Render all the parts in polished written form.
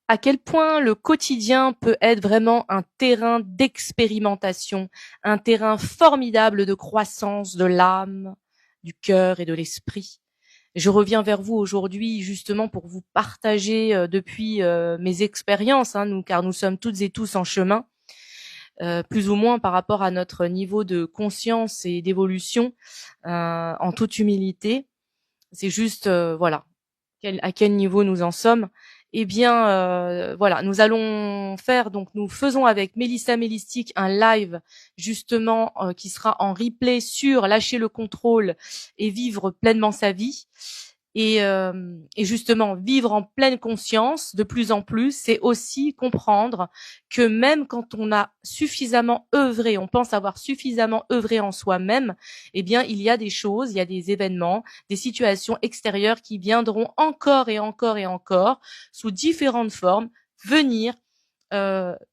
À quel point le quotidien peut être vraiment un terrain d'expérimentation, un terrain formidable de croissance de l'âme, du cœur et de l'esprit. Je reviens vers vous aujourd'hui justement pour vous partager depuis mes expériences, car nous sommes toutes et tous en chemin, plus ou moins par rapport à notre niveau de conscience et d'évolution, en toute humilité. C'est juste, voilà, à quel niveau nous en sommes. Eh bien, voilà, nous faisons avec Mélissa Mélistique un live justement qui sera en replay sur lâcher le contrôle et vivre pleinement sa vie. Et justement, vivre en pleine conscience de plus en plus, c'est aussi comprendre que même quand on a suffisamment œuvré, on pense avoir suffisamment œuvré en soi-même, eh bien, il y a des choses, il y a des événements, des situations extérieures qui viendront encore et encore et encore, sous différentes formes, venir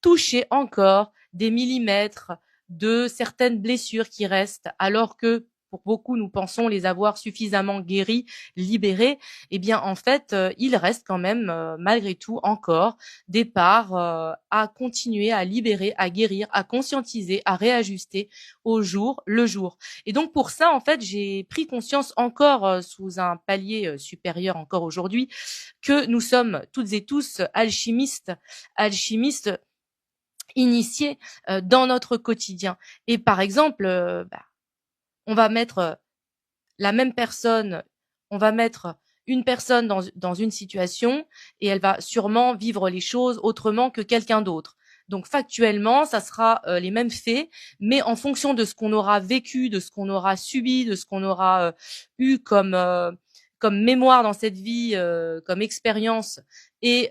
toucher encore des millimètres de certaines blessures qui restent, alors que pour beaucoup, nous pensons les avoir suffisamment guéris, libérés. Eh bien, en fait, il reste quand même, malgré tout, encore des parts à continuer à libérer, à guérir, à conscientiser, à réajuster au jour le jour. Et donc, pour ça, en fait, j'ai pris conscience encore sous un palier supérieur encore aujourd'hui que nous sommes toutes et tous alchimistes initiés dans notre quotidien. Et par exemple, on va mettre la même personne, on va mettre une personne dans une situation et elle va sûrement vivre les choses autrement que quelqu'un d'autre. Donc factuellement, ça sera les mêmes faits, mais en fonction de ce qu'on aura vécu, de ce qu'on aura subi, de ce qu'on aura eu comme mémoire dans cette vie, comme expérience, et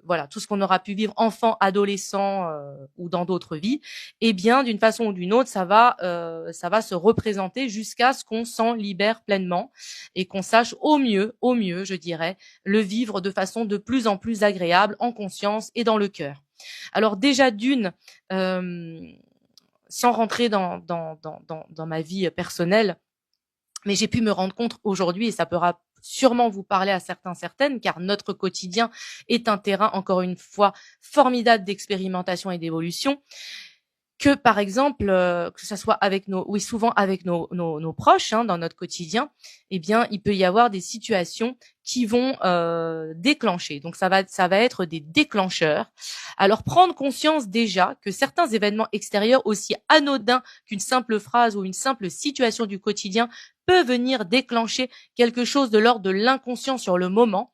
voilà, tout ce qu'on aura pu vivre enfant, adolescent ou dans d'autres vies, eh bien, d'une façon ou d'une autre, ça va se représenter jusqu'à ce qu'on s'en libère pleinement et qu'on sache au mieux, je dirais, le vivre de façon de plus en plus agréable, en conscience et dans le cœur. Alors déjà d'une, sans rentrer dans ma vie personnelle, mais j'ai pu me rendre compte aujourd'hui, et ça pourra sûrement vous parler à certains, certaines, car notre quotidien est un terrain, encore une fois, formidable d'expérimentation et d'évolution, que par exemple, que ça soit avec souvent avec nos proches, dans notre quotidien, eh bien, il peut y avoir des situations qui vont déclencher. Donc ça va être des déclencheurs. Alors prendre conscience déjà que certains événements extérieurs, aussi anodins qu'une simple phrase ou une simple situation du quotidien, peut venir déclencher quelque chose de l'ordre de l'inconscient sur le moment.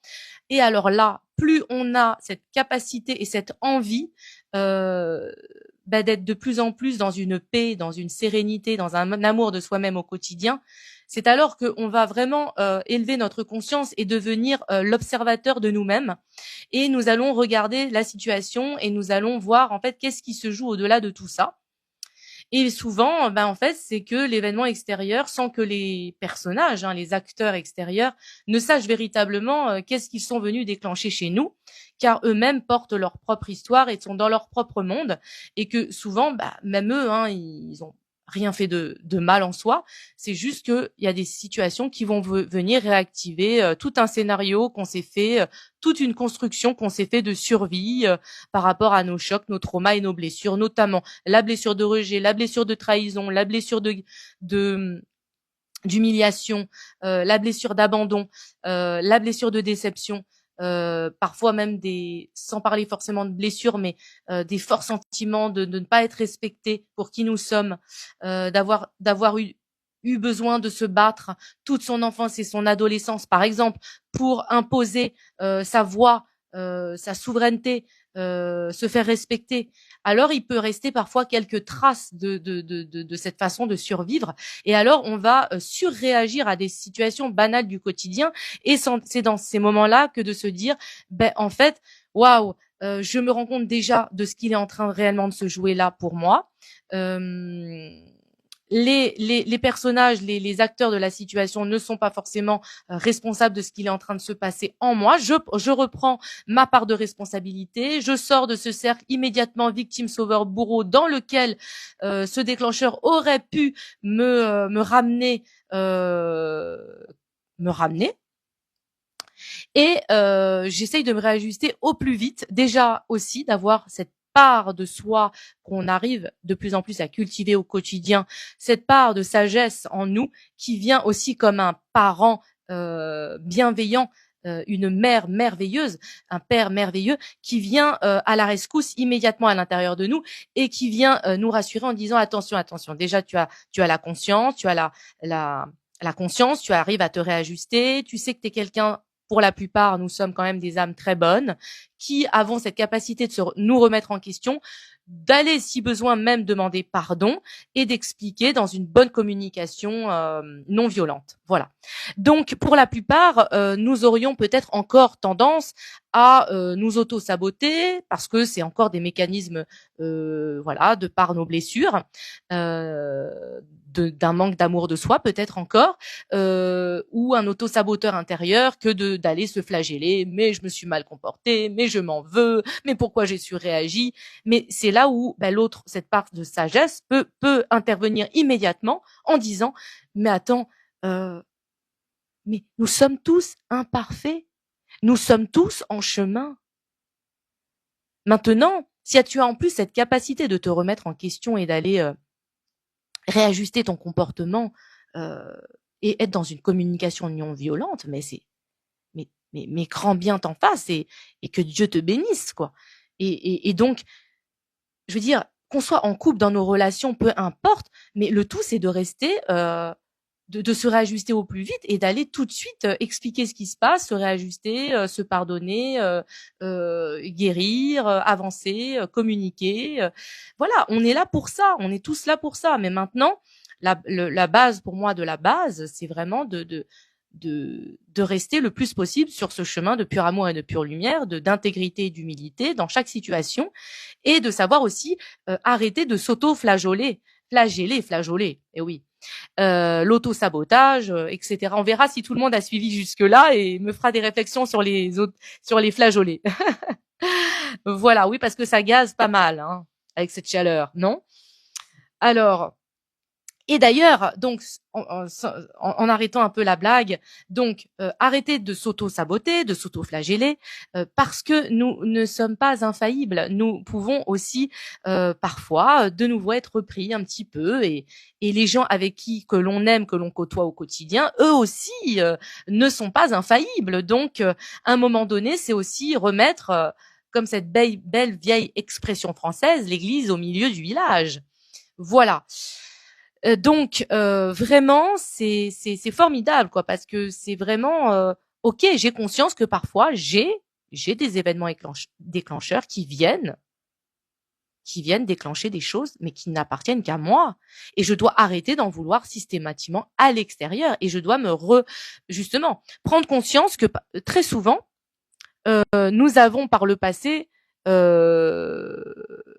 Et alors là, plus on a cette capacité et cette envie d'être de plus en plus dans une paix, dans une sérénité, dans un amour de soi-même au quotidien, c'est alors qu'on va vraiment élever notre conscience et devenir l'observateur de nous-mêmes. Et nous allons regarder la situation et nous allons voir en fait qu'est-ce qui se joue au-delà de tout ça. Et souvent, en fait, c'est que l'événement extérieur, sans que les personnages, les acteurs extérieurs, ne sachent véritablement qu'est-ce qu'ils sont venus déclencher chez nous, car eux-mêmes portent leur propre histoire et sont dans leur propre monde, et que souvent, même eux, ils ont rien fait de mal en soi. C'est juste qu'il y a des situations qui vont venir réactiver tout un scénario qu'on s'est fait, toute une construction qu'on s'est fait de survie par rapport à nos chocs, nos traumas et nos blessures, notamment la blessure de rejet, la blessure de trahison, la blessure de d'humiliation, la blessure d'abandon, la blessure de déception, parfois même sans parler forcément de blessures, mais des forts sentiments de ne pas être respectés pour qui nous sommes, d'avoir eu besoin de se battre toute son enfance et son adolescence, par exemple, pour imposer sa voix, sa souveraineté, se faire respecter. Alors, il peut rester parfois quelques traces de cette façon de survivre. Et alors, on va surréagir à des situations banales du quotidien. Et c'est dans ces moments-là que de se dire, en fait, waouh, je me rends compte déjà de ce qu'il est en train réellement de se jouer là pour moi. Les personnages, les acteurs de la situation ne sont pas forcément responsables de ce qu'il est en train de se passer en moi. Je reprends ma part de responsabilité. Je sors de ce cercle immédiatement victime, sauveur, bourreau dans lequel ce déclencheur aurait pu me ramener, me ramener. Et j'essaye de me réajuster au plus vite. Déjà aussi d'avoir cette part de soi qu'on arrive de plus en plus à cultiver au quotidien, cette part de sagesse en nous qui vient aussi comme un parent bienveillant, une mère merveilleuse, un père merveilleux qui vient à la rescousse immédiatement à l'intérieur de nous et qui vient nous rassurer en disant attention, attention. Déjà tu as la conscience, tu as la la conscience, tu arrives à te réajuster, tu sais que tu es quelqu'un, pour la plupart, nous sommes quand même des âmes très bonnes, qui avons cette capacité de nous remettre en question, d'aller, si besoin, même demander pardon et d'expliquer dans une bonne communication non violente. Voilà. Donc, pour la plupart, nous aurions peut-être encore tendance à nous auto-saboter parce que c'est encore des mécanismes, voilà, de par nos blessures, d'un manque d'amour de soi peut-être encore, ou un auto-saboteur intérieur que d'aller se flageller. Mais je me suis mal comportée, mais je m'en veux, mais pourquoi j'ai surréagi. Mais c'est là où l'autre, cette part de sagesse, peut intervenir immédiatement en disant mais attends, mais nous sommes tous imparfaits, nous sommes tous en chemin. Maintenant, si tu as en plus cette capacité de te remettre en question et d'aller réajuster ton comportement et être dans une communication non violente, mais c'est mais grand bien t'en fasse et que Dieu te bénisse, quoi. Et donc, je veux dire, qu'on soit en couple, dans nos relations, peu importe, mais le tout, c'est de rester, de se réajuster au plus vite et d'aller tout de suite expliquer ce qui se passe, se réajuster, se pardonner, guérir, avancer, communiquer. Voilà, on est là pour ça, on est tous là pour ça. Mais maintenant, la base pour moi de la base, c'est vraiment de rester le plus possible sur ce chemin de pur amour et de pure lumière, d'intégrité et d'humilité dans chaque situation, et de savoir aussi arrêter de s'auto-flageoler, flageoler, et oui, l'auto-sabotage, etc. On verra si tout le monde a suivi jusque-là et me fera des réflexions sur les autres, sur les flageolets. Voilà, oui, parce que ça gaze pas mal, hein, avec cette chaleur, non? Alors, et d'ailleurs, donc, en arrêtant un peu la blague, donc, arrêtez de s'auto-saboter, de s'auto-flageller, parce que nous ne sommes pas infaillibles. Nous pouvons aussi, parfois, de nouveau être repris un petit peu et les gens avec que l'on aime, que l'on côtoie au quotidien, eux aussi, ne sont pas infaillibles. Donc, à un moment donné, c'est aussi remettre, comme cette belle vieille expression française, l'église au milieu du village. Voilà. Donc vraiment c'est formidable, quoi, parce que c'est vraiment OK, j'ai conscience que parfois j'ai des événements déclencheurs qui viennent déclencher des choses, mais qui n'appartiennent qu'à moi. Et je dois arrêter d'en vouloir systématiquement à l'extérieur. Et je dois justement prendre conscience que très souvent, nous avons par le passé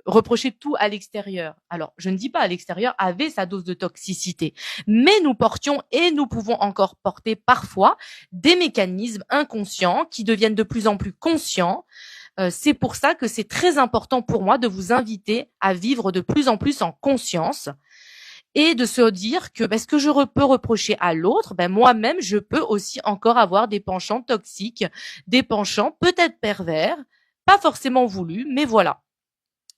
reproché tout à l'extérieur. Alors, je ne dis pas à l'extérieur avait sa dose de toxicité, mais nous portions et nous pouvons encore porter parfois des mécanismes inconscients qui deviennent de plus en plus conscients. C'est pour ça que c'est très important pour moi de vous inviter à vivre de plus en plus en conscience et de se dire que ce que je peux reprocher à l'autre, moi-même, je peux aussi encore avoir des penchants toxiques, des penchants peut-être pervers, pas forcément voulus, mais voilà.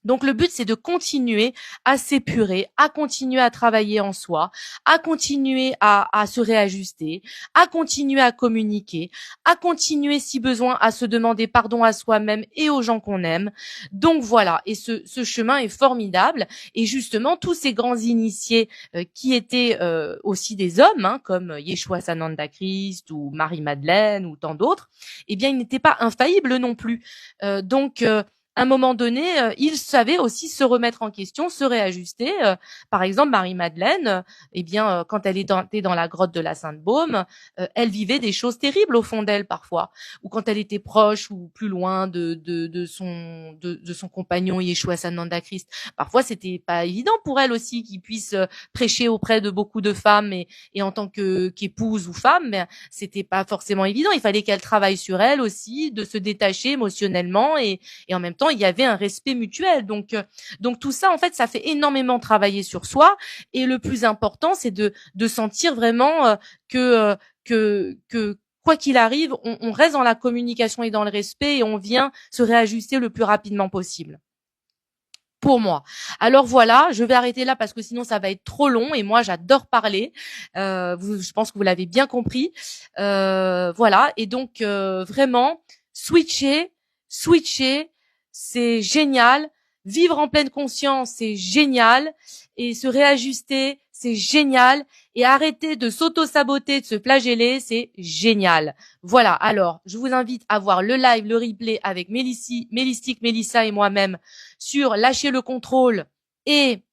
Donc le but, c'est de continuer à s'épurer, à continuer à travailler en soi, à continuer à se réajuster, à continuer à communiquer, à continuer si besoin à se demander pardon à soi-même et aux gens qu'on aime. Donc voilà, et ce chemin est formidable. Et justement, tous ces grands initiés qui étaient aussi des hommes, hein, comme Yeshua Sananda Christ ou Marie-Madeleine ou tant d'autres, eh bien, ils n'étaient pas infaillibles non plus. Donc à un moment donné, il savait aussi se remettre en question, se réajuster. Par exemple, Marie-Madeleine, eh bien, quand elle était dans la grotte de la Sainte-Baume, elle vivait des choses terribles au fond d'elle parfois. Ou quand elle était proche ou plus loin de son compagnon Yeshua Sananda Christ, parfois c'était pas évident pour elle aussi qu'il puisse prêcher auprès de beaucoup de femmes et en tant qu'épouse ou femme, mais c'était pas forcément évident. Il fallait qu'elle travaille sur elle aussi, de se détacher émotionnellement et en même temps il y avait un respect mutuel. Donc tout ça en fait ça fait énormément travailler sur soi et le plus important c'est de sentir vraiment que quoi qu'il arrive, on reste dans la communication et dans le respect et on vient se réajuster le plus rapidement possible. Pour moi. Alors voilà, je vais arrêter là parce que sinon ça va être trop long et moi j'adore parler. Je pense que vous l'avez bien compris. Voilà, et donc vraiment switcher, c'est génial. Vivre en pleine conscience, c'est génial. Et se réajuster, c'est génial. Et arrêter de s'auto-saboter, de se flageller, c'est génial. Voilà, alors je vous invite à voir le live, le replay avec Mélistique, Mélissa et moi-même sur lâcher le contrôle et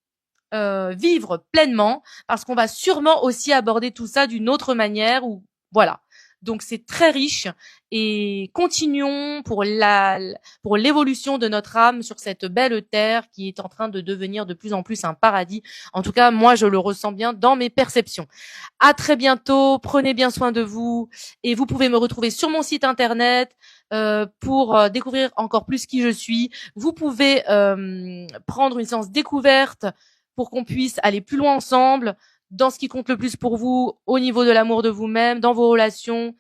vivre pleinement, parce qu'on va sûrement aussi aborder tout ça d'une autre manière. Ou voilà. Donc c'est très riche et continuons pour l'évolution de notre âme sur cette belle terre qui est en train de devenir de plus en plus un paradis. En tout cas, moi je le ressens bien dans mes perceptions. À très bientôt, prenez bien soin de vous et vous pouvez me retrouver sur mon site internet pour découvrir encore plus qui je suis. Vous pouvez prendre une séance découverte pour qu'on puisse aller plus loin ensemble dans ce qui compte le plus pour vous, au niveau de l'amour de vous-même, dans vos relations.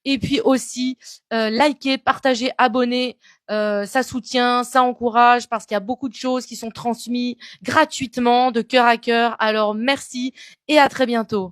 Et puis aussi, liker, partager, abonner, ça soutient, ça encourage, parce qu'il y a beaucoup de choses qui sont transmises gratuitement, de cœur à cœur. Alors merci et à très bientôt.